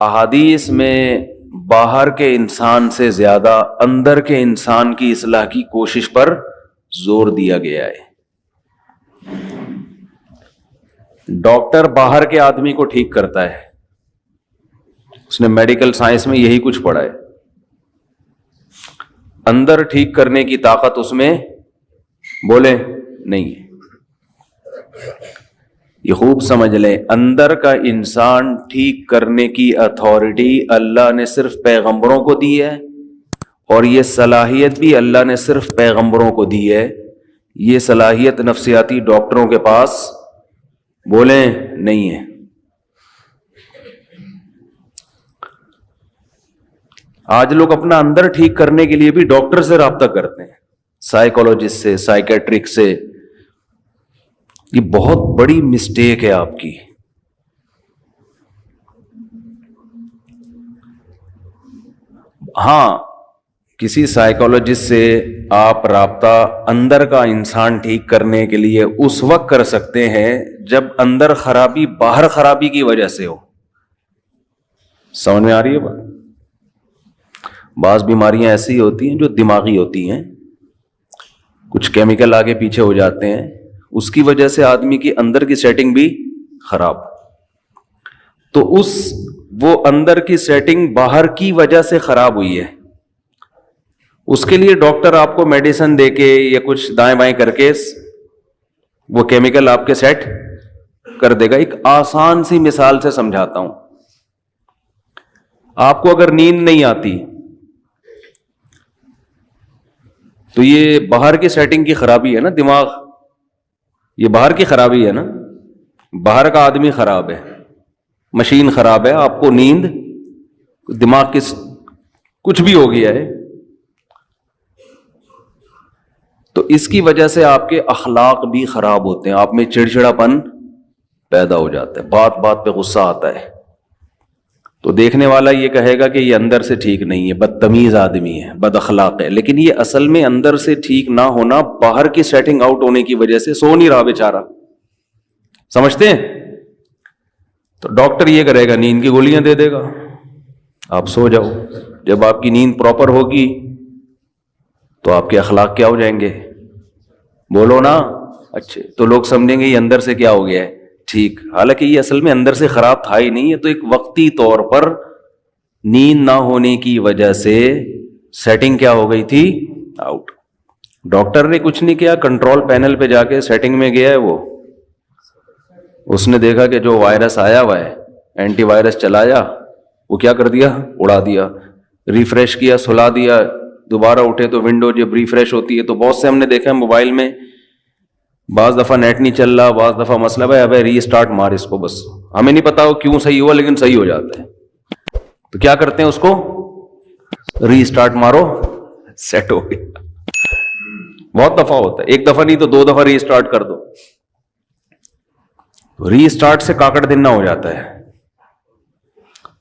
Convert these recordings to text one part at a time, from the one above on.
احادیث میں باہر کے انسان سے زیادہ اندر کے انسان کی اصلاح کی کوشش پر زور دیا گیا ہے۔ ڈاکٹر باہر کے آدمی کو ٹھیک کرتا ہے، اس نے میڈیکل سائنس میں یہی کچھ پڑھا ہے، اندر ٹھیک کرنے کی طاقت اس میں بولے نہیں ہے۔ یہ خوب سمجھ لیں، اندر کا انسان ٹھیک کرنے کی اتھارٹی اللہ نے صرف پیغمبروں کو دی ہے، اور یہ صلاحیت بھی اللہ نے صرف پیغمبروں کو دی ہے۔ یہ صلاحیت نفسیاتی ڈاکٹروں کے پاس بولیں نہیں ہے۔ آج لوگ اپنا اندر ٹھیک کرنے کے لیے بھی ڈاکٹر سے رابطہ کرتے ہیں، سائیکولوجسٹ سے، سائیکیٹرک سے۔ یہ بہت بڑی مسٹیک ہے آپ کی۔ ہاں، کسی سائیکولوجسٹ سے آپ رابطہ اندر کا انسان ٹھیک کرنے کے لیے اس وقت کر سکتے ہیں جب اندر خرابی باہر خرابی کی وجہ سے ہو۔ سمجھ میں آ رہی ہے بات؟ بعض بیماریاں ایسی ہوتی ہیں جو دماغی ہوتی ہیں، کچھ کیمیکل آگے پیچھے ہو جاتے ہیں، اس کی وجہ سے آدمی کی اندر کی سیٹنگ بھی خراب۔ تو وہ اندر کی سیٹنگ باہر کی وجہ سے خراب ہوئی ہے، اس کے لیے ڈاکٹر آپ کو میڈیسن دے کے یا کچھ دائیں بائیں کر کے وہ کیمیکل آپ کے سیٹ کر دے گا۔ ایک آسان سی مثال سے سمجھاتا ہوں۔ آپ کو اگر نیند نہیں آتی تو یہ باہر کی سیٹنگ کی خرابی ہے نا، دماغ، یہ باہر کی خرابی ہے نا، باہر کا آدمی خراب ہے، مشین خراب ہے، آپ کو نیند، دماغ کی کچھ بھی ہو گیا ہے، تو اس کی وجہ سے آپ کے اخلاق بھی خراب ہوتے ہیں، آپ میں چڑچڑاپن پیدا ہو جاتا ہے، بات بات پہ غصہ آتا ہے۔ تو دیکھنے والا یہ کہے گا کہ یہ اندر سے ٹھیک نہیں ہے، بدتمیز آدمی ہے، بد اخلاق ہے، لیکن یہ اصل میں اندر سے ٹھیک نہ ہونا باہر کی سیٹنگ آؤٹ ہونے کی وجہ سے سو نہیں رہا بیچارہ۔ سمجھتے ہیں؟ تو ڈاکٹر یہ کرے گا، نیند کی گولیاں دے دے گا، آپ سو جاؤ۔ جب آپ کی نیند پراپر ہوگی تو آپ کے اخلاق کیا ہو جائیں گے؟ بولو نا، اچھے۔ تو لوگ سمجھیں گے یہ اندر سے کیا ہو گیا ہے، ٹھیک، حالانکہ یہ اصل میں اندر سے خراب تھا ہی نہیں، ہے تو ایک وقتی طور پر نیند نہ ہونے کی وجہ سے سیٹنگ کیا ہو گئی تھی، آؤٹ۔ ڈاکٹر نے کچھ نہیں کیا، کنٹرول پینل پہ جا کے سیٹنگ میں گیا ہے، وہ اس نے دیکھا کہ جو وائرس آیا ہوا ہے، اینٹی وائرس چلایا، وہ کیا کر دیا، اڑا دیا، ریفریش کیا، سلا دیا، دوبارہ اٹھے تو ونڈو جب ریفریش ہوتی ہے تو بہت سے ہم نے دیکھا ہے موبائل میں، بعض دفعہ نیٹ نہیں چل رہا، بعض دفعہ مسئلہ ہے، ابے ری اسٹارٹ مار اس کو، بس ہمیں نہیں پتا وہ کیوں صحیح ہوا لیکن صحیح ہو جاتا ہے۔ تو کیا کرتے ہیں، اس کو ری اسٹارٹ مارو، سیٹ ہو گیا۔ بہت دفعہ ہوتا ہے، ایک دفعہ نہیں تو 2 دفعہ ری اسٹارٹ کر دو، ری اسٹارٹ سے کاکڑ دن نہ ہو جاتا ہے۔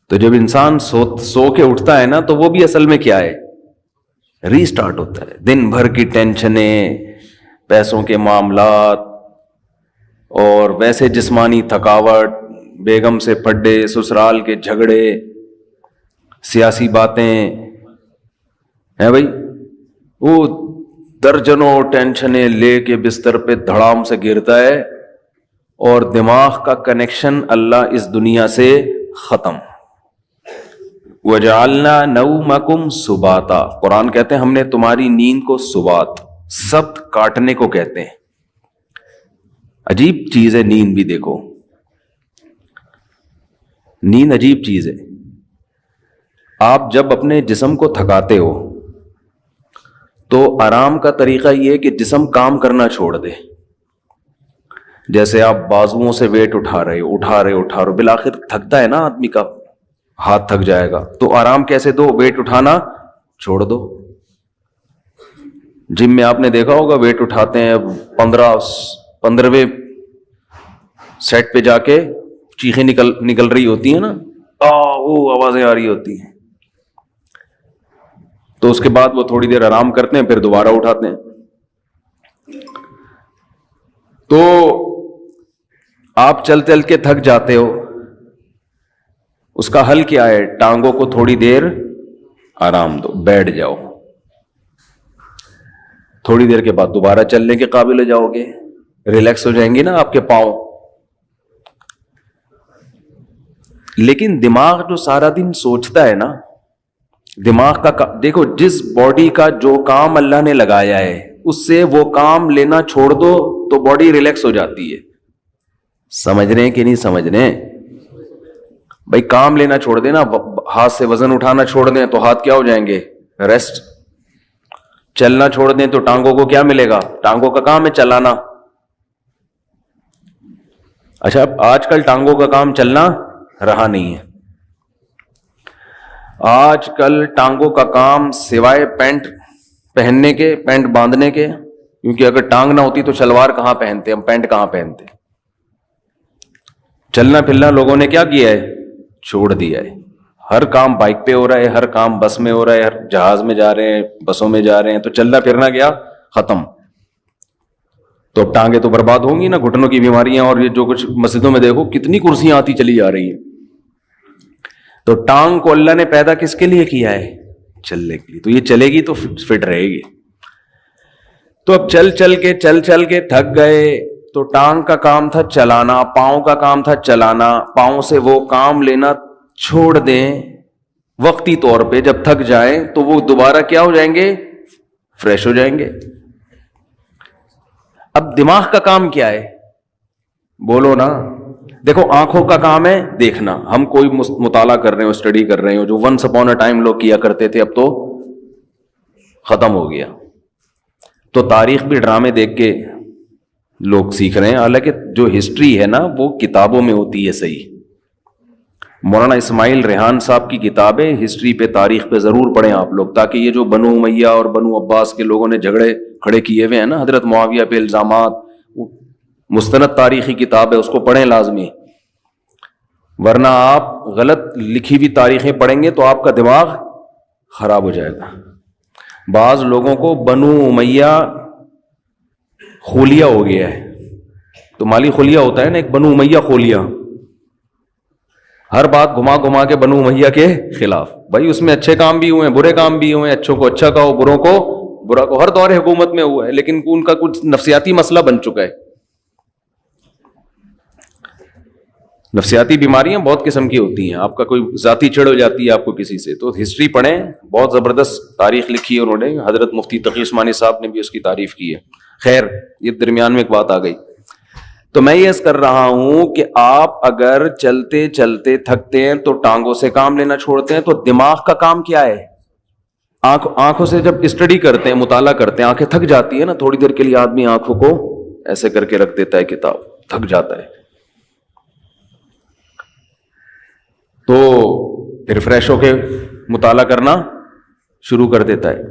تو جب انسان سو کے اٹھتا ہے نا تو وہ بھی اصل میں کیا ہے، ری اسٹارٹ ہوتا ہے۔ دن بھر کی ٹینشنیں، پیسوں کے معاملات، اور ویسے جسمانی تھکاوٹ، بیگم سے پڈے، سسرال کے جھگڑے، سیاسی باتیں ہیں بھائی، وہ درجنوں ٹینشنیں لے کے بستر پہ دھڑام سے گرتا ہے، اور دماغ کا کنیکشن اللہ اس دنیا سے ختم۔ وَجَعَلْنَا نَوْمَكُمْ سُبَاتًا، قرآن کہتے ہیں ہم نے تمہاری نیند کو سبات، سبت کاٹنے کو کہتے ہیں۔ عجیب چیز ہے نیند بھی، دیکھو نیند عجیب چیز ہے۔ آپ جب اپنے جسم کو تھکاتے ہو تو آرام کا طریقہ یہ ہے کہ جسم کام کرنا چھوڑ دے۔ جیسے آپ بازوؤں سے ویٹ اٹھا رہے ہو، بالآخر تھکتا ہے نا آدمی کا، ہاتھ تھک جائے گا، تو آرام کیسے دو، ویٹ اٹھانا چھوڑ دو۔ جم میں آپ نے دیکھا ہوگا ویٹ اٹھاتے ہیں، 15ویں سیٹ پہ جا کے چیخیں نکل رہی ہوتی ہیں نا، وہ آوازیں آ رہی ہوتی ہیں، تو اس کے بعد وہ تھوڑی دیر آرام کرتے ہیں، پھر دوبارہ اٹھاتے ہیں۔ تو آپ چل چل کے تھک جاتے ہو، اس کا حل کیا ہے؟ ٹانگوں کو تھوڑی دیر آرام دو، بیٹھ جاؤ، تھوڑی دیر کے بعد دوبارہ چلنے کے قابل ہو جاؤ گے، ریلیکس ہو جائیں گے نا آپ کے پاؤں. لیکن دماغ جو سارا دن سوچتا ہے نا، دماغ کا دیکھو، جس باڈی کا جو کام اللہ نے لگایا ہے اس سے وہ کام لینا چھوڑ دو تو باڈی ریلیکس ہو جاتی ہے. سمجھ رہے ہیں کہ نہیں سمجھ رہے ہیں؟ بھائی کام لینا چھوڑ دیں نا، ہاتھ سے وزن اٹھانا چھوڑ دیں تو ہاتھ کیا ہو جائیں گے؟ ریسٹ. چلنا چھوڑ دیں تو ٹانگوں کو کیا ملے گا؟ ٹانگوں کا کام ہے چلانا. اچھا آج کل ٹانگوں کا کام چلنا رہا نہیں ہے. آج کل ٹانگوں کا کام سوائے پینٹ پہننے کے، پینٹ باندھنے کے، کیونکہ اگر ٹانگ نہ ہوتی تو شلوار کہاں پہنتے، ہم پینٹ کہاں پہنتے. چلنا پھرنا لوگوں نے کیا کیا ہے؟ چھوڑ دیا ہے. ہر کام بائک پہ ہو رہا ہے، ہر کام بس میں ہو رہا ہے، ہر جہاز میں جا رہے ہیں، بسوں میں جا رہے ہیں، تو چلنا پھرنا گیا ختم. تو اب ٹانگیں تو برباد ہوں گی نا، گھٹنوں کی بیماریاں، اور یہ جو کچھ مسجدوں میں دیکھو کتنی کرسیاں آتی چلی جا رہی ہیں. تو ٹانگ کو اللہ نے پیدا کس کے لیے کیا ہے؟ چلنے کے لیے. تو یہ چلے گی تو فٹ رہے گی. تو اب چل چل کے تھک گئے تو ٹانگ کا کام تھا چلانا، پاؤں کا کام تھا چلانا، پاؤں سے وہ کام لینا چھوڑ دیں وقتی طور پہ. جب تھک جائیں تو وہ دوبارہ کیا ہو جائیں گے؟ فریش ہو جائیں گے. اب دماغ کا کام کیا ہے؟ بولو نا. دیکھو آنکھوں کا کام ہے دیکھنا. ہم کوئی مطالعہ کر رہے ہو، اسٹڈی کر رہے ہو، جو ونس اپون اے ٹائم لوگ کیا کرتے تھے اب تو ختم ہو گیا. تو تاریخ بھی ڈرامے دیکھ کے لوگ سیکھ رہے ہیں. حالانکہ جو ہسٹری ہے نا وہ کتابوں میں ہوتی ہے. صحیح مولانا اسماعیل ریحان صاحب کی کتابیں ہسٹری پہ، تاریخ پہ ضرور پڑھیں آپ لوگ، تاکہ یہ جو بنو امیہ اور بنو عباس کے لوگوں نے جھگڑے کھڑے کیے ہوئے ہیں نا حضرت معاویہ پہ الزامات، مستند تاریخی کتاب ہے، اس کو پڑھیں لازمی. ورنہ آپ غلط لکھی ہوئی تاریخیں پڑھیں گے تو آپ کا دماغ خراب ہو جائے گا. بعض لوگوں کو بنو امیہ خولیا ہو گیا ہے. تو مالی خولیا ہوتا ہے نا، ایک بنو امیہ خولیا، ہر بات گھما گھما کے بنو امیہ کے خلاف. بھائی اس میں اچھے کام بھی ہوئے ہیں، برے کام بھی ہوئے ہیں. اچھوں کو اچھا کہو، بروں کو برا کہو. ہر دور حکومت میں ہوا ہے، لیکن ان کا کچھ نفسیاتی مسئلہ بن چکا ہے. نفسیاتی بیماریاں بہت قسم کی ہوتی ہیں. آپ کا کوئی ذاتی چڑ ہو جاتی ہے آپ کو کسی سے، تو ہسٹری پڑھیں. بہت زبردست تاریخ لکھی ہے انہوں نے. حضرت مفتی تقی عثمانی صاحب نے بھی اس کی تعریف کی ہے. خیر یہ درمیان میں ایک بات آ گئی. تو میں یہ کر رہا ہوں کہ آپ اگر چلتے چلتے تھکتے ہیں تو ٹانگوں سے کام لینا چھوڑتے ہیں. تو دماغ کا کام کیا ہے؟ آنکھوں سے جب اسٹڈی کرتے ہیں، مطالعہ کرتے ہیں، آنکھیں تھک جاتی ہے نا، تھوڑی دیر کے لیے آدمی آنکھوں کو ایسے کر کے رکھ دیتا ہے، کتاب تھک جاتا ہے، تو پھر فریش ہو کے مطالعہ کرنا شروع کر دیتا ہے.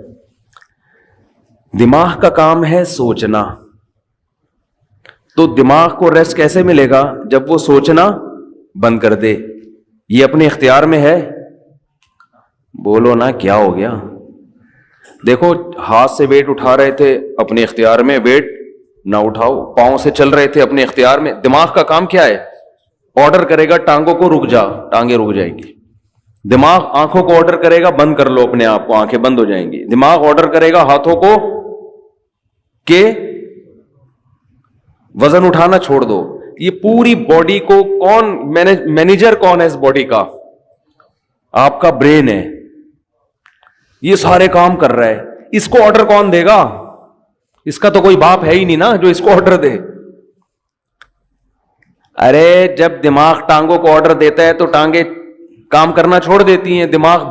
دماغ کا کام ہے سوچنا. تو دماغ کو ریسٹ کیسے ملے گا؟ جب وہ سوچنا بند کر دے. یہ اپنے اختیار میں ہے؟ بولو نا کیا ہو گیا؟ دیکھو ہاتھ سے ویٹ اٹھا رہے تھے، اپنے اختیار میں، ویٹ نہ اٹھاؤ. پاؤں سے چل رہے تھے، اپنے اختیار میں. دماغ کا کام کیا ہے؟ آرڈر کرے گا ٹانگوں کو رک جا، ٹانگیں رک جائیں گی. دماغ آنکھوں کو آرڈر کرے گا بند کر لو اپنے آپ کو، آنکھیں بند ہو جائیں گی. دماغ آرڈر کرے گا ہاتھوں کو کہ وزن اٹھانا چھوڑ دو. یہ پوری باڈی کو کون مینیجر کون ہے اس باڈی کا؟ آپ کا برین ہے. یہ سارے کام کر رہا ہے. اس کو آرڈر کون دے گا؟ اس کا تو کوئی باپ ہے ہی نہیں نا جو اس کو آرڈر دے. ارے جب دماغ ٹانگوں کو آرڈر دیتا ہے تو ٹانگیں کام کرنا چھوڑ دیتی ہیں. دماغ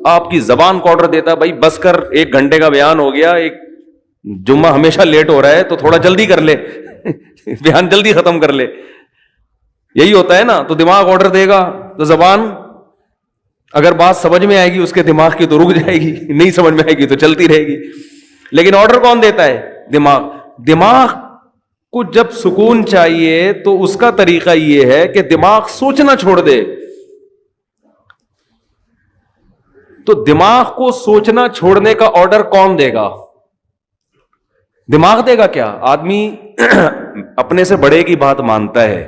آپ کی زبان کو آرڈر دیتا ہے، بھائی بس کر، 1 گھنٹے کا بیان ہو گیا، ایک جمعہ ہمیشہ لیٹ ہو رہا ہے تو تھوڑا جلدی کر لے، بیان جلدی ختم کر لے. یہی ہوتا ہے نا. تو دماغ آرڈر دے گا تو زبان اگر بات سمجھ میں آئے گی اس کے دماغ کی تو رک جائے گی، نہیں سمجھ میں آئے گی تو چلتی رہے گی. لیکن آرڈر کون دیتا ہے؟ دماغ. دماغ کو جب سکون چاہیے تو اس کا طریقہ یہ ہے کہ دماغ سوچنا چھوڑ دے. تو دماغ کو سوچنا چھوڑنے کا آرڈر کون دے گا؟ دماغ دے گا کیا؟ آدمی اپنے سے بڑے کی بات مانتا ہے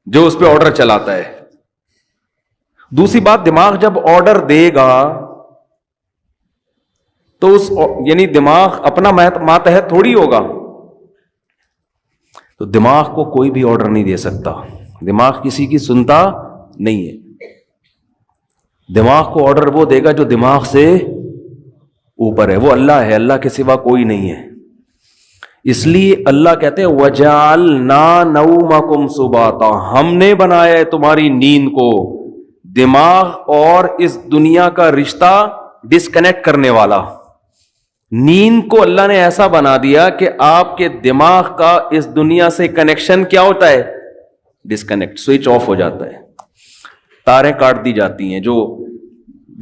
جو اس پہ آرڈر چلاتا ہے. دوسری بات، دماغ جب آرڈر دے گا تو اس یعنی دماغ اپنا ماتحت تھوڑی ہوگا، تو دماغ کو کوئی بھی آرڈر نہیں دے سکتا، دماغ کسی کی سنتا نہیں ہے. دماغ کو آرڈر وہ دے گا جو دماغ سے اوپر ہے، وہ اللہ ہے، اللہ کے سوا کوئی نہیں ہے. اس لیے اللہ کہتے ہیں وَجَعَلْنَا نَوْمَكُمْ سُبَاتًا، ہم نے بنایا ہے تمہاری نیند کو دماغ اور اس دنیا کا رشتہ ڈسکنیکٹ کرنے والا. نیند کو اللہ نے ایسا بنا دیا کہ آپ کے دماغ کا اس دنیا سے کنیکشن کیا ہوتا ہے؟ ڈسکنیکٹ، سوئچ آف ہو جاتا ہے، تاریں کاٹ دی جاتی ہیں. جو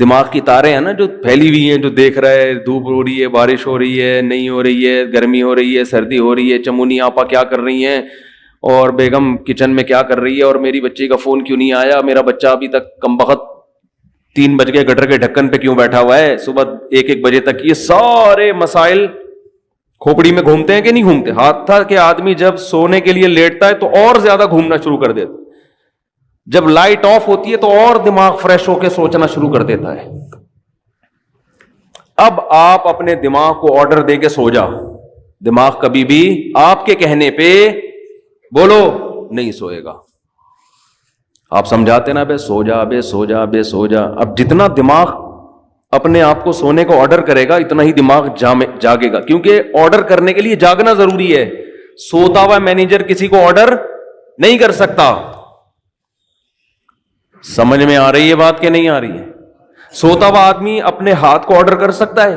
دماغ کی تاریں ہیں نا جو پھیلی ہوئی ہیں، جو دیکھ رہا ہے دھوپ ہو رہی ہے، بارش ہو رہی ہے، نہیں ہو رہی ہے، گرمی ہو رہی ہے، سردی ہو رہی ہے، چمونی آپا کیا کر رہی ہیں، اور بیگم کچن میں کیا کر رہی ہے، اور میری بچی کا فون کیوں نہیں آیا، میرا بچہ ابھی تک کمبخت 3 بج گئے گٹر کے ڈھکن پہ کیوں بیٹھا ہوا ہے صبح 1 بجے تک. یہ سارے مسائل کھوپڑی میں گھومتے ہیں کہ نہیں گھومتے؟ حتیٰ کہ آدمی جب سونے کے لیے لیٹتا ہے تو اور زیادہ گھومنا شروع کر دیتا، جب لائٹ آف ہوتی ہے تو اور دماغ فریش ہو کے سوچنا شروع کر دیتا ہے. اب آپ اپنے دماغ کو آرڈر دے کے سو جا، دماغ کبھی بھی آپ کے کہنے پہ بولو نہیں سوئے گا. آپ سمجھاتے نا بے سو جا، بے سو جا، بے سو جا. اب جتنا دماغ اپنے آپ کو سونے کو آرڈر کرے گا اتنا ہی دماغ جاگے گا، کیونکہ آرڈر کرنے کے لیے جاگنا ضروری ہے. سوتا ہوا مینیجر کسی کو آرڈر نہیں کر سکتا. سمجھ میں آ رہی ہے بات کہ نہیں آ رہی ہے؟ سوتا ہوا آدمی اپنے ہاتھ کو آرڈر کر سکتا ہے؟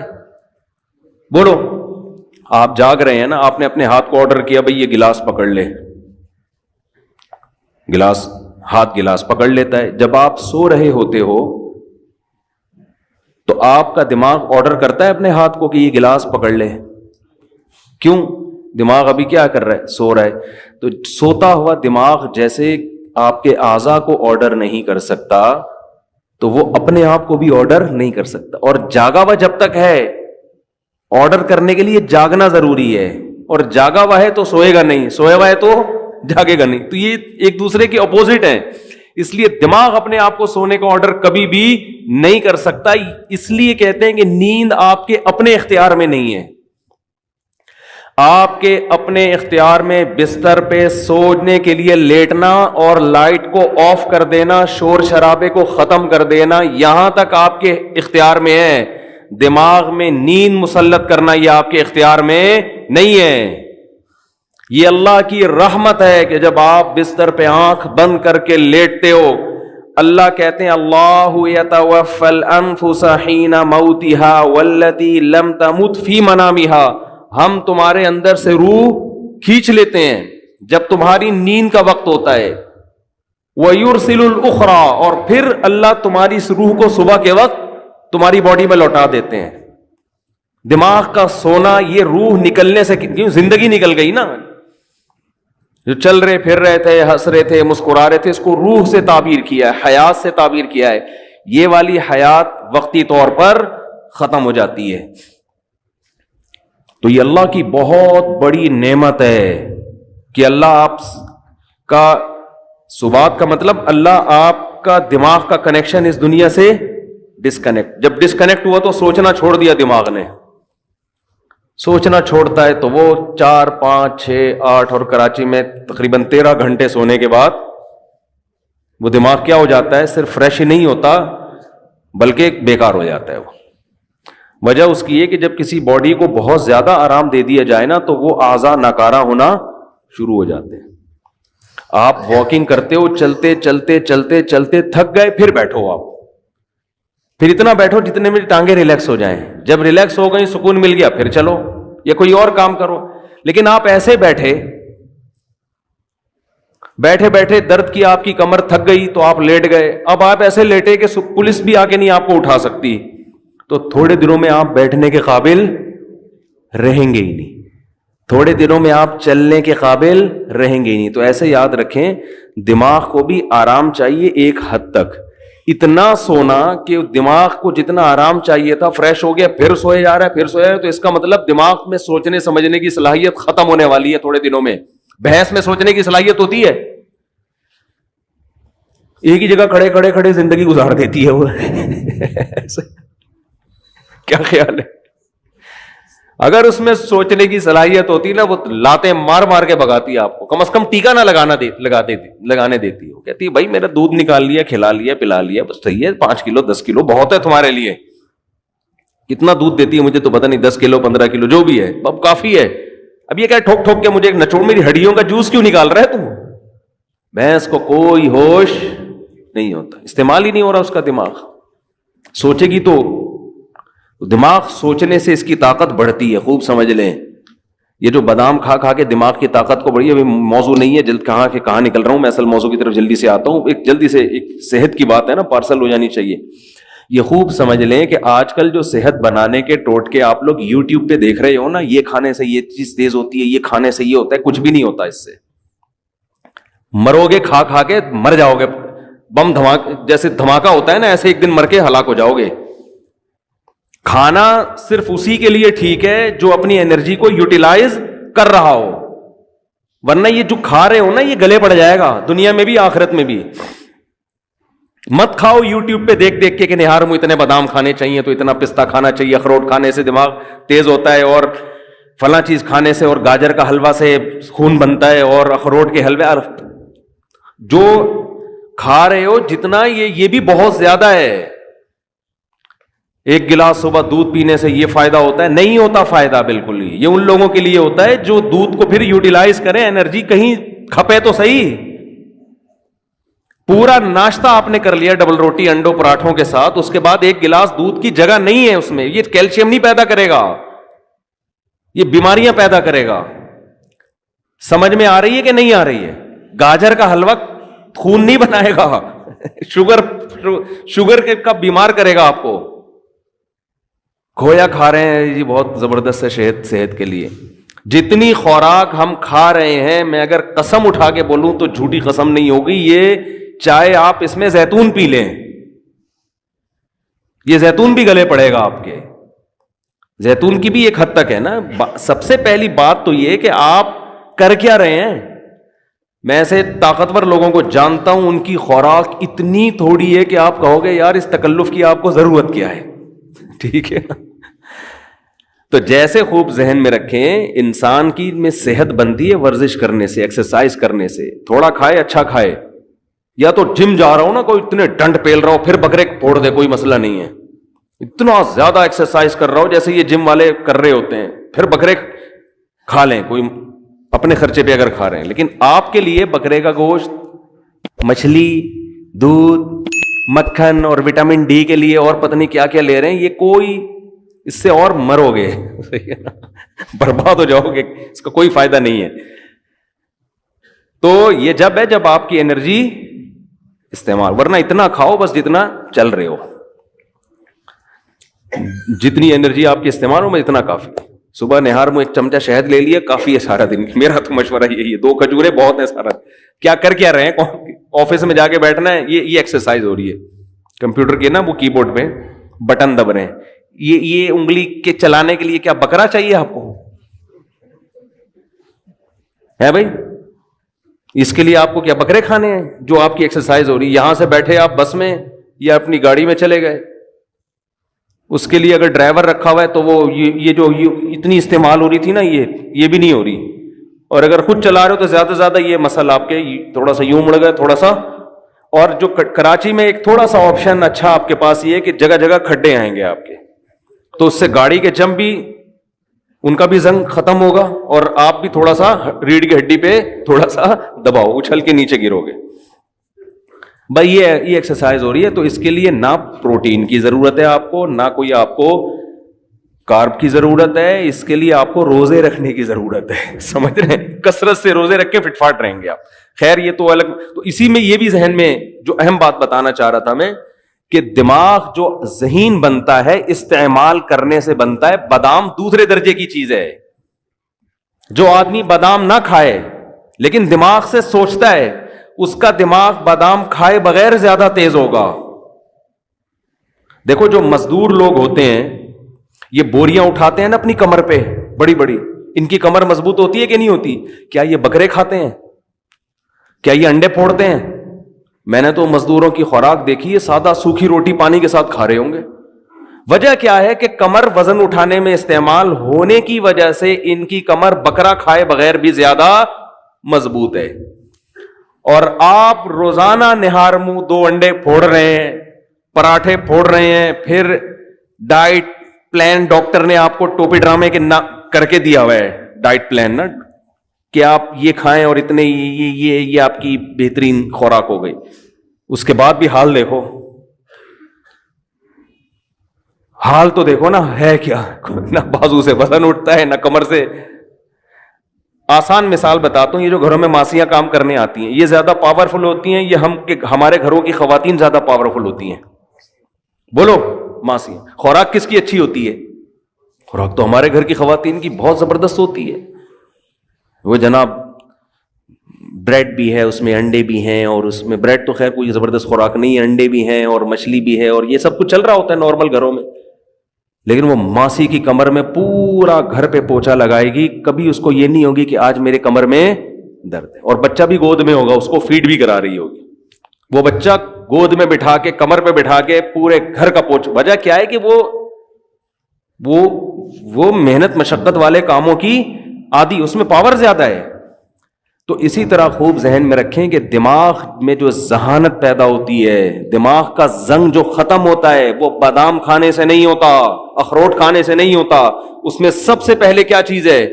بولو. آپ جاگ رہے ہیں نا، آپ نے اپنے ہاتھ کو آرڈر کیا بھئی یہ گلاس پکڑ لے، گلاس، ہاتھ گلاس پکڑ لیتا ہے. جب آپ سو رہے ہوتے ہو تو آپ کا دماغ آرڈر کرتا ہے اپنے ہاتھ کو کہ یہ گلاس پکڑ لے. کیوں؟ دماغ ابھی کیا کر رہا ہے؟ سو رہا ہے. تو سوتا ہوا دماغ جیسے آپ کے اعضاء کو آرڈر نہیں کر سکتا تو وہ اپنے آپ کو بھی آرڈر نہیں کر سکتا. اور جاگا ہوا جب تک ہے، آرڈر کرنے کے لیے جاگنا ضروری ہے، اور جاگا ہوا ہے تو سوئے گا نہیں، سویا ہوا ہے تو جاگے گا نہیں. تو یہ ایک دوسرے کے اپوزٹ ہیں. اس لیے دماغ اپنے آپ کو سونے کا آرڈر کبھی بھی نہیں کر سکتا. اس لیے کہتے ہیں کہ نیند آپ کے اپنے اختیار میں نہیں ہے. آپ کے اپنے اختیار میں بستر پہ سونے کے لیے لیٹنا اور لائٹ کو آف کر دینا، شور شرابے کو ختم کر دینا، یہاں تک آپ کے اختیار میں ہے. دماغ میں نیند مسلط کرنا یہ آپ کے اختیار میں نہیں ہے. یہ اللہ کی رحمت ہے کہ جب آپ بستر پہ آنکھ بند کر کے لیٹتے ہو، اللہ کہتے ہیں اللہ یتوفی الانفس حین موتها والتی لم تمت فی منامها، ہم تمہارے اندر سے روح کھینچ لیتے ہیں جب تمہاری نیند کا وقت ہوتا ہے. وَيُرْسِلُ الْأُخْرَى، اور پھر اللہ تمہاری اس روح کو صبح کے وقت تمہاری باڈی میں لوٹا دیتے ہیں. دماغ کا سونا یہ روح نکلنے سے، کیوں زندگی نکل گئی نا، جو چل رہے پھر رہے تھے، ہنس رہے تھے، مسکرا رہے تھے، اس کو روح سے تعبیر کیا ہے، حیات سے تعبیر کیا ہے. یہ والی حیات وقتی طور پر ختم ہو جاتی ہے. تو یہ اللہ کی بہت بڑی نعمت ہے کہ اللہ آپ کا سبات کا مطلب اللہ آپ کا دماغ کا کنیکشن اس دنیا سے ڈسکنیکٹ، جب ڈسکنیکٹ ہوا تو سوچنا چھوڑ دیا دماغ نے. سوچنا چھوڑتا ہے تو وہ 4 5 6 8 اور کراچی میں تقریباً 13 گھنٹے سونے کے بعد وہ دماغ کیا ہو جاتا ہے؟ صرف فریش ہی نہیں ہوتا بلکہ بیکار ہو جاتا ہے. وہ وجہ اس کی ہے کہ جب کسی باڈی کو بہت زیادہ آرام دے دیا جائے نا تو وہ اعضاء ناکارہ ہونا شروع ہو جاتے ہیں. آپ واکنگ کرتے ہو، چلتے چلتے چلتے چلتے تھک گئے، پھر بیٹھو، آپ پھر اتنا بیٹھو جتنے میں ٹانگیں ریلیکس ہو جائیں. جب ریلیکس ہو گئی، سکون مل گیا، پھر چلو یا کوئی اور کام کرو. لیکن آپ ایسے بیٹھے بیٹھے درد کی آپ کی کمر تھک گئی تو آپ لیٹ گئے. اب آپ ایسے لیٹے کہ پولیس بھی آ کے نہیں آپ کو اٹھا سکتی، تو تھوڑے دنوں میں آپ بیٹھنے کے قابل رہیں گے ہی نہیں، تھوڑے دنوں میں آپ چلنے کے قابل رہیں گے ہی نہیں. تو ایسے یاد رکھیں دماغ کو بھی آرام چاہیے ایک حد تک. اتنا سونا کہ دماغ کو جتنا آرام چاہیے تھا فریش ہو گیا، پھر سوئے جا رہا ہے، پھر سویا ہے، تو اس کا مطلب دماغ میں سوچنے سمجھنے کی صلاحیت ختم ہونے والی ہے تھوڑے دنوں میں. بحث میں سوچنے کی صلاحیت ہوتی ہے، ایک ہی جگہ کھڑے کھڑے کھڑے زندگی گزار دیتی ہے وہ. کیا خیال ہے؟ اگر اس میں سوچنے کی صلاحیت ہوتی نا وہ لاتیں مار مار کے بھگاتی ہے آپ کو, کم از کم ٹیکا نہ لگانے دیتی. وہ کہتی ہے بھائی میرا دودھ نکال لیا, کھلا لیا, پلا لیا, بس صحیح ہے, 5 کلو 10 کلو بہت ہے تمہارے لیے. کتنا دودھ دیتی ہے مجھے تو پتہ نہیں, 10 کلو 15 کلو جو بھی ہے اب کافی ہے. اب یہ کیا ٹھوک ٹھوک کے مجھے ایک نچوڑ میری ہڈیوں کا جوس کیوں نکال رہا ہے تم؟ بھینس کو کوئی ہوش نہیں ہوتا, استعمال ہی نہیں ہو رہا اس کا دماغ. سوچے گی تو دماغ سوچنے سے اس کی طاقت بڑھتی ہے, خوب سمجھ لیں. یہ جو بادام کھا کھا کے دماغ کی طاقت کو بڑھی, ابھی موضوع نہیں ہے, جلد کہاں نکل رہا ہوں میں, اصل موضوع کی طرف جلدی سے آتا ہوں. ایک جلدی سے ایک صحت کی بات ہے نا, پارسل ہو جانی چاہیے. یہ خوب سمجھ لیں کہ آج کل جو صحت بنانے کے ٹوٹکے آپ لوگ یوٹیوب پہ دیکھ رہے ہو نا, یہ کھانے سے یہ چیز تیز ہوتی ہے, یہ کھانے سے یہ ہوتا ہے, کچھ بھی نہیں ہوتا اس سے. مرو گے کھا کھا کے, مر جاؤ گے. بم جیسے دھماکہ ہوتا ہے نا, ایسے ایک دن مر کے ہلاک ہو جاؤ گے. کھانا صرف اسی کے لیے ٹھیک ہے جو اپنی انرجی کو یوٹیلائز کر رہا ہو, ورنہ یہ جو کھا رہے ہو نا یہ گلے پڑ جائے گا, دنیا میں بھی آخرت میں بھی. مت کھاؤ یوٹیوب پہ دیکھ دیکھ کے کہ نہار مجھے اتنے بادام کھانے چاہیے, تو اتنا پستہ کھانا چاہیے, اخروٹ کھانے سے دماغ تیز ہوتا ہے, اور فلاں چیز کھانے سے, اور گاجر کا حلوہ سے خون بنتا ہے, اور اخروٹ کے حلوے. جو کھا رہے ہو جتنا یہ بھی بہت زیادہ ہے. ایک گلاس صبح دودھ پینے سے یہ فائدہ ہوتا ہے؟ نہیں ہوتا فائدہ بالکل ہی. یہ ان لوگوں کے لیے ہوتا ہے جو دودھ کو پھر یوٹیلائز کریں, انرجی کہیں کھپے تو صحیح. پورا ناشتہ آپ نے کر لیا ڈبل روٹی انڈوں پراٹھوں کے ساتھ, اس کے بعد ایک گلاس دودھ کی جگہ نہیں ہے اس میں, یہ کیلشیم نہیں پیدا کرے گا, یہ بیماریاں پیدا کرے گا. سمجھ میں آ رہی ہے کہ نہیں آ رہی ہے؟ گاجر کا حلوہ خون نہیں بنائے گا, شوگر کا بیمار کرے گا آپ کو. کھویا کھا رہے ہیں جی, بہت زبردست ہے صحت کے لیے. جتنی خوراک ہم کھا رہے ہیں, میں اگر قسم اٹھا کے بولوں تو جھوٹی قسم نہیں ہوگی, یہ چاہے آپ اس میں زیتون پی لیں, یہ زیتون بھی گلے پڑے گا آپ کے. زیتون کی بھی ایک حد تک ہے نا. سب سے پہلی بات تو یہ کہ آپ کر کیا رہے ہیں. میں ایسے طاقتور لوگوں کو جانتا ہوں, ان کی خوراک اتنی تھوڑی ہے کہ آپ کہو گے یار اس تکلف کی آپ کو ضرورت کیا ہے. ٹھیک ہے نا. تو جیسے خوب ذہن میں رکھیں, انسان کی میں صحت بنتی ہے ورزش کرنے سے, ایکسرسائز کرنے سے. تھوڑا کھائے اچھا کھائے, یا تو جم جا رہا ہو نا, کوئی اتنے ڈنڈ پیل رہا ہو, پھر بکرے پھوڑ دے, کوئی مسئلہ نہیں ہے. اتنا زیادہ ایکسرسائز کر رہا ہو جیسے یہ جم والے کر رہے ہوتے ہیں, پھر بکرے کھا لیں, کوئی اپنے خرچے پہ اگر کھا رہے ہیں. لیکن آپ کے لیے بکرے کا گوشت, مچھلی, دودھ, مکھن اور وٹامن ڈی کے لیے اور پتہ نہیں کیا کیا لے رہے ہیں, یہ کوئی اس سے اور مرو گے, برباد ہو جاؤ گے, اس کا کوئی فائدہ نہیں ہے. تو یہ جب ہے جب آپ کی انرجی استعمال, ورنہ اتنا کھاؤ بس جتنا چل رہے ہو, جتنی انرجی آپ کی استعمال ہو میں اتنا کافی. صبح نہار میں ایک چمچہ شہد لے لیا, کافی ہے سارا دن. میرا تو مشورہ یہی ہے, 2 کھجورے بہت ہیں سارا. کیا رہے ہیں, آفس میں جا کے بیٹھنا ہے, یہ ایکسرسائز ہو رہی ہے. کمپیوٹر کے نا وہ کی بورڈ پہ بٹن دب رہے ہیں, یہ انگلی کے چلانے کے لیے کیا بکرا چاہیے آپ کو ہے بھائی؟ اس کے لیے آپ کو کیا بکرے کھانے ہیں جو آپ کی ایکسرسائز ہو رہی ہے؟ یہاں سے بیٹھے آپ بس میں یا اپنی گاڑی میں چلے گئے, اس کے لیے اگر ڈرائیور رکھا ہوا ہے تو وہ یہ جو اتنی استعمال ہو رہی تھی نا, یہ بھی نہیں ہو رہی. اور اگر خود چلا رہے ہو تو زیادہ سے زیادہ یہ مسل آپ کے تھوڑا سا یوں مڑ گئے, تھوڑا سا. اور جو کراچی میں ایک تھوڑا سا آپشن اچھا آپ کے پاس یہ ہے کہ جگہ جگہ کھڈے آئیں گے آپ کے, تو اس سے گاڑی کے جم بھی ان کا بھی زنگ ختم ہوگا, اور آپ بھی تھوڑا سا ریڑھ کی ہڈی پہ تھوڑا سا دباؤ, اچھل کے نیچے گرو گے. بھائی یہ ایکسرسائز ہو رہی ہے, تو اس کے لیے نہ پروٹین کی ضرورت ہے آپ کو, نہ کوئی آپ کو کارب کی ضرورت ہے. اس کے لیے آپ کو روزے رکھنے کی ضرورت ہے. سمجھ رہے ہیں؟ کثرت سے روزے رکھ کے فٹ فاٹ رہیں گے آپ. خیر یہ تو الگ. تو اسی میں یہ بھی ذہن میں جو اہم بات بتانا چاہ رہا تھا میں, کہ دماغ جو ذہین بنتا ہے استعمال کرنے سے بنتا ہے. بادام دوسرے درجے کی چیز ہے. جو آدمی بادام نہ کھائے لیکن دماغ سے سوچتا ہے, اس کا دماغ بادام کھائے بغیر زیادہ تیز ہوگا. دیکھو جو مزدور لوگ ہوتے ہیں, یہ بوریاں اٹھاتے ہیں نا اپنی کمر پہ بڑی بڑی, ان کی کمر مضبوط ہوتی ہے کہ نہیں ہوتی؟ کیا یہ بکرے کھاتے ہیں؟ کیا یہ انڈے پھوڑتے ہیں؟ میں نے تو مزدوروں کی خوراک دیکھی ہے، سادہ سوکھی روٹی پانی کے ساتھ کھا رہے ہوں گے. وجہ کیا ہے کہ کمر وزن اٹھانے میں استعمال ہونے کی وجہ سے ان کی کمر بکرا کھائے بغیر بھی زیادہ مضبوط ہے. اور آپ روزانہ نہار منہ 2 انڈے پھوڑ رہے ہیں، پراٹھے پھوڑ رہے ہیں، پھر ڈائٹ پلان ڈاکٹر نے آپ کو ٹوپی ڈرامے کے کر کے دیا ہوا ہے، ڈائٹ پلان نا، کہ آپ یہ کھائیں اور اتنے یہ آپ کی بہترین خوراک ہو گئی. اس کے بعد بھی حال دیکھو، حال تو دیکھو نا ہے کیا. نہ بازو سے وزن اٹھتا ہے، نہ کمر سے. آسان مثال بتاتا ہوں، یہ جو گھروں میں ماسیاں کام کرنے آتی ہیں یہ زیادہ پاورفل ہوتی ہیں، یہ ہمارے گھروں کی خواتین زیادہ پاورفل ہوتی ہیں؟ بولو. ماسیاں. خوراک کس کی اچھی ہوتی ہے؟ خوراک تو ہمارے گھر کی خواتین کی بہت زبردست ہوتی ہے. وہ جناب بریڈ بھی ہے، اس میں انڈے بھی ہیں، اور اس میں بریڈ تو خیر کوئی زبردست خوراک نہیں ہے، انڈے بھی ہیں اور مچھلی بھی ہے اور یہ سب کچھ چل رہا ہوتا ہے نارمل گھروں میں. لیکن وہ ماسی کی کمر میں پورا گھر پہ پوچھا لگائے گی، کبھی اس کو یہ نہیں ہوگی کہ آج میرے کمر میں درد ہے. اور بچہ بھی گود میں ہوگا، اس کو فیڈ بھی کرا رہی ہوگی. وہ بچہ گود میں بٹھا کے کمر پہ بٹھا کے پورے گھر کا پوچھ. وجہ کیا ہے کہ وہ محنت مشقت والے کاموں کی عادی، اس میں پاور زیادہ ہے. تو اسی طرح خوب ذہن میں رکھیں کہ دماغ میں جو ذہانت پیدا ہوتی ہے، دماغ کا زنگ جو ختم ہوتا ہے، وہ بادام کھانے سے نہیں ہوتا، اخروٹ کھانے سے نہیں ہوتا. اس میں سب سے پہلے کیا چیز ہے؟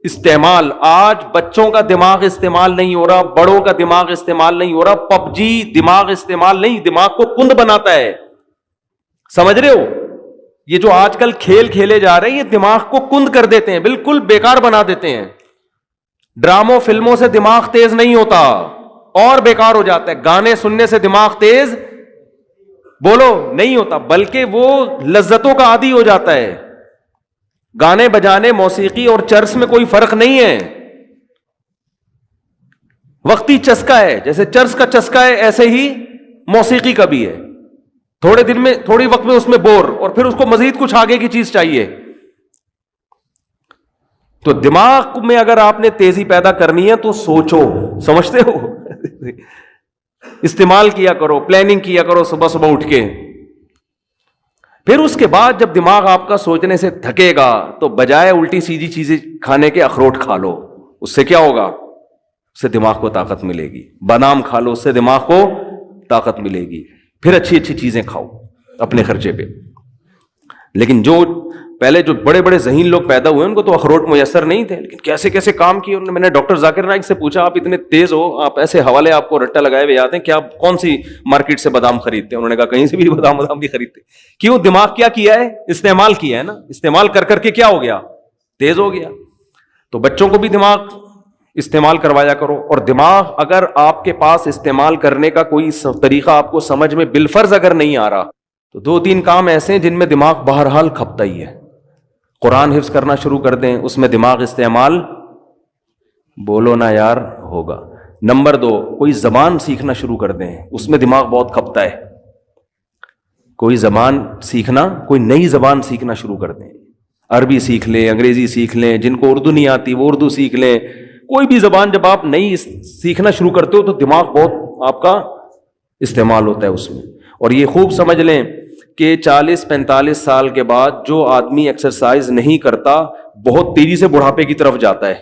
استعمال. آج بچوں کا دماغ استعمال نہیں ہو رہا، بڑوں کا دماغ استعمال نہیں ہو رہا. پب جی دماغ استعمال نہیں، دماغ کو کند بناتا ہے. سمجھ رہے ہو؟ یہ جو آج کل کھیل کھیلے جا رہے ہیں یہ دماغ کو کند کر دیتے ہیں، بالکل بیکار بنا دیتے ہیں. ڈراموں فلموں سے دماغ تیز نہیں ہوتا اور بیکار ہو جاتا ہے. گانے سننے سے دماغ تیز بولو نہیں ہوتا، بلکہ وہ لذتوں کا عادی ہو جاتا ہے. گانے بجانے، موسیقی اور چرس میں کوئی فرق نہیں ہے، وقتی چسکا ہے. جیسے چرس کا چسکا ہے ایسے ہی موسیقی کا بھی ہے. تھوڑے دن میں، تھوڑی وقت میں اس میں بور، اور پھر اس کو مزید کچھ آگے کی چیز چاہیے. تو دماغ میں اگر آپ نے تیزی پیدا کرنی ہے تو سوچو، سمجھتے ہو، استعمال کیا کرو، پلاننگ کیا کرو صبح صبح اٹھ کے. پھر اس کے بعد جب دماغ آپ کا سوچنے سے تھکے گا تو بجائے الٹی سیدھی چیزیں کھانے کے اخروٹ کھا لو. اس سے کیا ہوگا؟ اس سے دماغ کو طاقت ملے گی. بادام کھا لو، اس سے دماغ کو طاقت ملے گی. پھر اچھی اچھی چیزیں کھاؤ اپنے خرچے پہ. لیکن جو پہلے جو بڑے بڑے ذہین لوگ پیدا ہوئے ان کو تو اخروٹ میسر نہیں تھے، لیکن کیسے کیسے کام کیے انہوں نے. میں نے ڈاکٹر ذاکر نائک سے پوچھا، آپ اتنے تیز ہو، آپ ایسے حوالے آپ کو رٹا لگائے ہوئے آتے ہیں، کیا کون سی مارکیٹ سے بادام خریدتے ہیں؟ انہوں نے کہا کہیں سے بھی بادام نہیں خریدتے. کیوں؟ دماغ کیا کیا ہے؟ استعمال کیا ہے نا. استعمال کر کر کے کیا ہو گیا؟ تیز ہو گیا. تو بچوں کو بھی دماغ استعمال کروایا کرو. اور دماغ اگر آپ کے پاس استعمال کرنے کا کوئی طریقہ آپ کو سمجھ میں بالفرض اگر نہیں آ رہا تو 2-3 کام ایسے ہیں جن میں دماغ بہرحال کھپتا ہی ہے. قرآن حفظ کرنا شروع کر دیں، اس میں دماغ استعمال بولو نا یار ہوگا. نمبر 2، کوئی زبان سیکھنا شروع کر دیں، اس میں دماغ بہت کھپتا ہے. کوئی زبان سیکھنا، کوئی نئی زبان سیکھنا شروع کر دیں. عربی سیکھ لیں، انگریزی سیکھ لیں، جن کو اردو نہیں آتی وہ اردو سیکھ لیں. کوئی بھی زبان جب آپ نئی سیکھنا شروع کرتے ہو تو دماغ بہت آپ کا استعمال ہوتا ہے اس میں. اور یہ خوب سمجھ لیں کہ 40-45 سال کے بعد جو آدمی ایکسرسائز نہیں کرتا بہت تیزی سے بڑھاپے کی طرف جاتا ہے.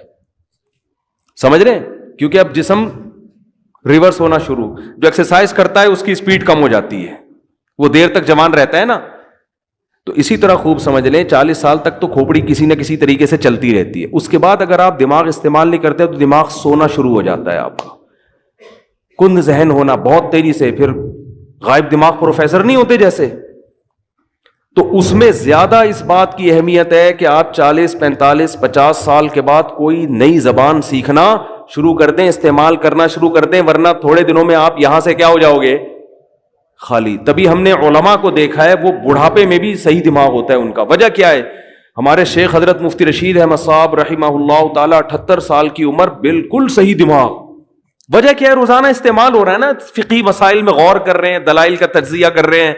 سمجھ رہے ہیں؟ کیونکہ اب جسم ریورس ہونا شروع. جو ایکسرسائز کرتا ہے اس کی سپیڈ کم ہو جاتی ہے، وہ دیر تک جوان رہتا ہے نا. تو اسی طرح خوب سمجھ لیں 40 سال تک تو کھوپڑی کسی نہ کسی طریقے سے چلتی رہتی ہے. اس کے بعد اگر آپ دماغ استعمال نہیں کرتے تو دماغ سونا شروع ہو جاتا ہے آپ کا، کند ذہن ہونا بہت تیزی سے. پھر غائب دماغ پروفیسر نہیں ہوتے جیسے، تو اس میں زیادہ اس بات کی اہمیت ہے کہ آپ 40-45-50 سال کے بعد کوئی نئی زبان سیکھنا شروع کر دیں، استعمال کرنا شروع کر دیں، ورنہ تھوڑے دنوں میں آپ یہاں سے کیا ہو جاؤ گے؟ خالی. تبھی ہم نے علماء کو دیکھا ہے وہ بڑھاپے میں بھی صحیح دماغ ہوتا ہے ان کا. وجہ کیا ہے؟ ہمارے شیخ حضرت مفتی رشید احمد صاحب رحمہ اللہ تعالی 78 سال کی عمر، بالکل صحیح دماغ. وجہ کیا ہے؟ روزانہ استعمال ہو رہا ہے نا. فقہی مسائل میں غور کر رہے ہیں، دلائل کا تجزیہ کر رہے ہیں،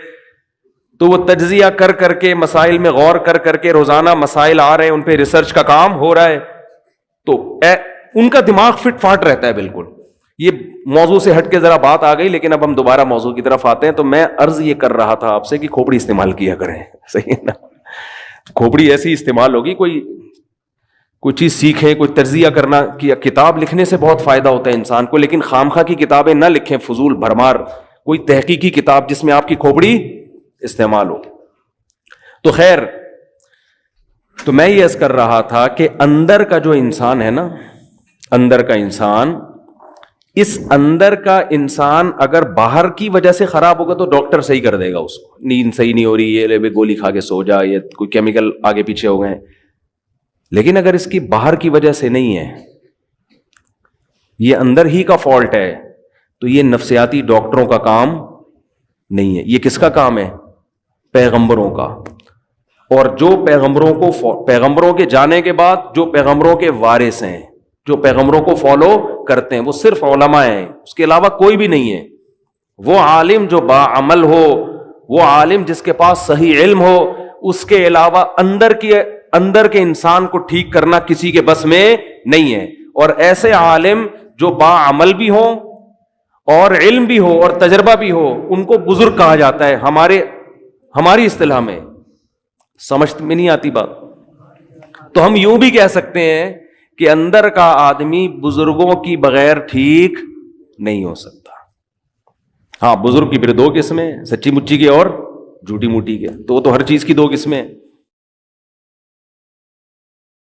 تو وہ تجزیہ کر کر کے مسائل میں غور کر کر کے روزانہ مسائل آ رہے ہیں، ان پہ ریسرچ کا کام ہو رہا ہے، تو ان کا دماغ فٹ فاٹ رہتا ہے بالکل. یہ موضوع سے ہٹ کے ذرا بات آ گئی، لیکن اب ہم دوبارہ موضوع کی طرف آتے ہیں. تو میں عرض یہ کر رہا تھا آپ سے کہ کھوپڑی استعمال کیا کریں. صحیح ہے نا؟ کھوپڑی ایسی استعمال ہوگی، کوئی چیز سیکھیں، کوئی تجزیہ کرنا. کتاب لکھنے سے بہت فائدہ ہوتا ہے انسان کو، لیکن خامخواہ کی کتابیں نہ لکھیں، فضول بھرمار. کوئی تحقیقی کتاب جس میں آپ کی کھوپڑی استعمال ہو. تو خیر، تو میں یہ عرض کر رہا تھا کہ اندر کا جو انسان ہے نا، اندر کا انسان، اس اندر کا انسان اگر باہر کی وجہ سے خراب ہوگا تو ڈاکٹر صحیح کر دے گا اس کو. نیند صحیح نہیں ہو رہی، یہ لے گولی کھا کے سو جا، یہ کوئی کیمیکل آگے پیچھے ہو گئے. لیکن اگر اس کی باہر کی وجہ سے نہیں ہے، یہ اندر ہی کا فالٹ ہے، تو یہ نفسیاتی ڈاکٹروں کا کام نہیں ہے. یہ کس کا کام ہے؟ پیغمبروں کا. اور جو پیغمبروں کے جانے کے بعد جو پیغمبروں کے وارث ہیں، جو پیغمبروں کو فالو کرتے ہیں، وہ صرف علماء ہیں، اس کے علاوہ کوئی بھی نہیں ہے. وہ عالم جو باعمل ہو، وہ عالم جس کے پاس صحیح علم ہو، اس کے علاوہ اندر کے انسان کو ٹھیک کرنا کسی کے بس میں نہیں ہے. اور ایسے عالم جو باعمل بھی ہوں اور علم بھی ہو اور تجربہ بھی ہو، ان کو بزرگ کہا جاتا ہے ہماری اصطلاح میں. سمجھ میں نہیں آتی بات؟ تو ہم یوں بھی کہہ سکتے ہیں کہ اندر کا آدمی بزرگوں کی بغیر ٹھیک نہیں ہو سکتا. ہاں، بزرگ کی پھر دو قسمیں، سچی مچی کے اور جھوٹی موٹی کے. تو ہر چیز کی دو قسمیں.